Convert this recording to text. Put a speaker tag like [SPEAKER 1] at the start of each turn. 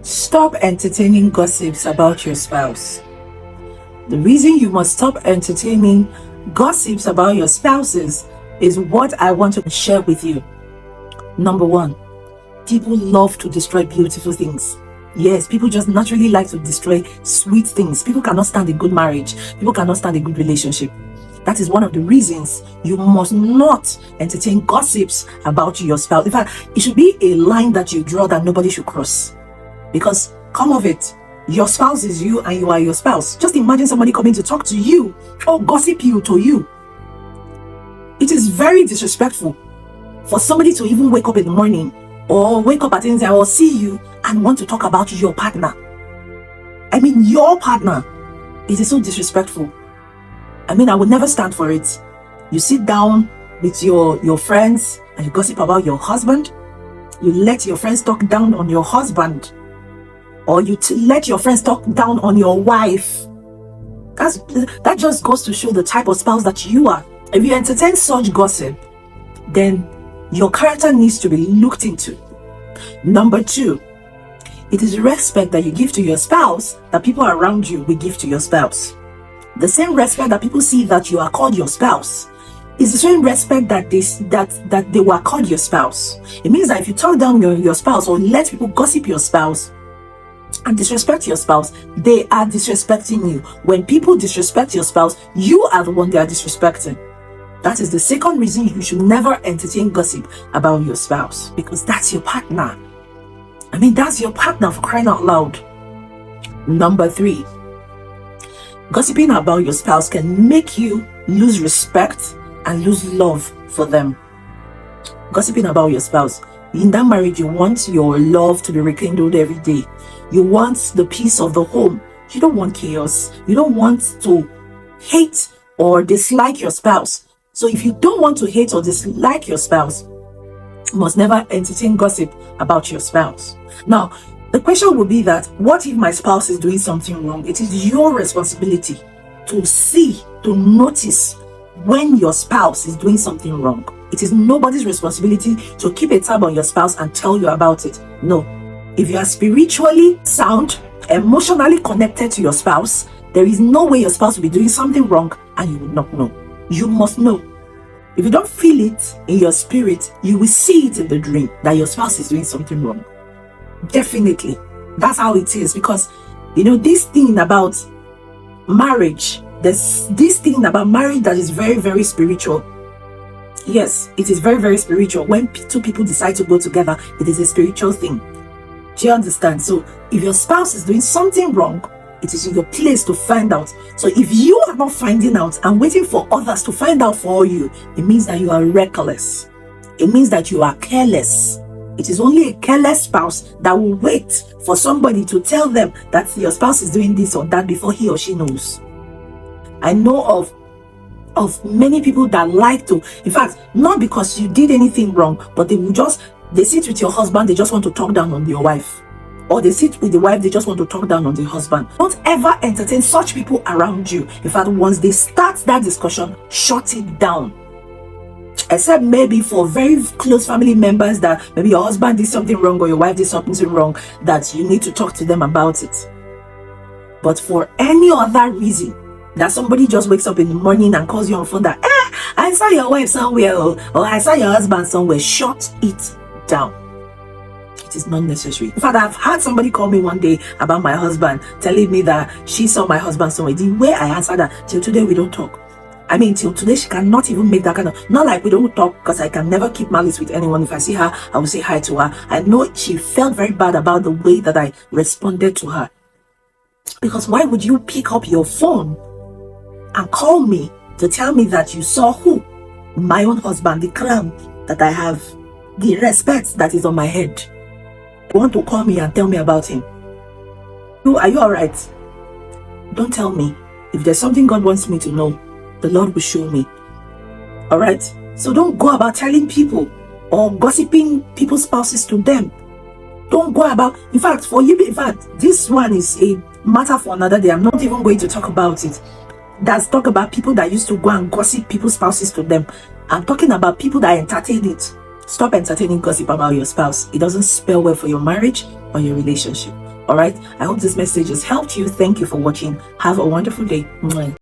[SPEAKER 1] Stop entertaining gossips about your spouse. The reason you must stop entertaining gossips about your spouses is what I want to share with you. Number one, people love to destroy beautiful things. Yes, people just naturally like to destroy sweet things. People cannot stand a good marriage. People cannot stand a good relationship. That is one of the reasons you must not entertain gossips about your spouse. In fact, it should be a line that you draw that nobody should cross. Because come of it, your spouse is you and you are your spouse. Just imagine somebody coming to talk to you or gossip you to you. It is very disrespectful for somebody to even wake up in the morning or wake up at any time or see you and want to talk about your partner. I mean, your partner. It is so disrespectful. I mean, I would never stand for it. You sit down with your friends and you gossip about your husband. You let your friends talk down on your husband. Or you let your friends talk down on your wife. That just goes to show the type of spouse that you are. If you entertain such gossip, then your character needs to be looked into. Number two, it is respect that you give to your spouse that people around you will give to your spouse. The same respect that people see that you are called your spouse is the same respect that they were called your spouse. It means that if you talk down your spouse or let people gossip your spouse and disrespect your spouse, they are disrespecting you. When people disrespect your spouse, you are the one they are disrespecting. That is the second reason you should never entertain gossip about your spouse, because that's your partner. I mean, that's your partner, for crying out loud. Number three, gossiping about your spouse can make you lose respect and lose love for them. Gossiping about your spouse. In that marriage, you want your love to be rekindled every day. You want the peace of the home. You don't want chaos. You don't want to hate or dislike your spouse. So if you don't want to hate or dislike your spouse, you must never entertain gossip about your spouse. Now, the question would be that, what if my spouse is doing something wrong? It is your responsibility to see, to notice when your spouse is doing something wrong. It is nobody's responsibility to keep a tab on your spouse and tell you about it. No. If you are spiritually sound, emotionally connected to your spouse, there is no way your spouse will be doing something wrong and you will not know. You must know. If you don't feel it in your spirit, you will see it in the dream that your spouse is doing something wrong. Definitely. That's how it is. Because, this thing about marriage, there's this thing about marriage that is very, very spiritual. Yes, it is very, very spiritual. When two people decide to go together, it is a spiritual thing. Do you understand? So if your spouse is doing something wrong, it is in your place to find out. So if you are not finding out and waiting for others to find out for you, it means that you are reckless. It means that you are careless. It is only a careless spouse that will wait for somebody to tell them that your spouse is doing this or that before he or she knows. I know of many people that like to, in fact, not because you did anything wrong, but they sit with your husband, they just want to talk down on your wife. Or they sit with the wife, they just want to talk down on the husband. Don't ever entertain such people around you. In fact, once they start that discussion, shut it down. Except maybe for very close family members that maybe your husband did something wrong or your wife did something wrong, that you need to talk to them about it. But for any other reason, that somebody just wakes up in the morning and calls you on the phone that, I saw your wife somewhere, or I saw your husband somewhere, shut it down. It is not necessary. In fact, I've had somebody call me one day about my husband, telling me that she saw my husband somewhere. The way I answered that, till today we don't talk. I mean, till today she cannot even make that kind of, not like we don't talk, because I can never keep malice with anyone. If I see her, I will say hi to her. I know she felt very bad about the way that I responded to her. Because why would you pick up your phone and call me to tell me that you saw who? My own husband, the crown that I have, the respect that is on my head. You want to call me and tell me about him? Are you alright? Don't tell me. If there's something God wants me to know, the Lord will show me. Alright? So don't go about telling people or gossiping people's spouses to them. Don't go about, in fact, this one is a matter for another day. I'm not even going to talk about it. That's talk about people that used to go and gossip people's spouses to them. I'm talking about people that entertain it. Stop entertaining gossip about your spouse. It doesn't spell well for your marriage or your relationship. All right. I hope this message has helped you. Thank you for watching. Have a wonderful day. Mwah.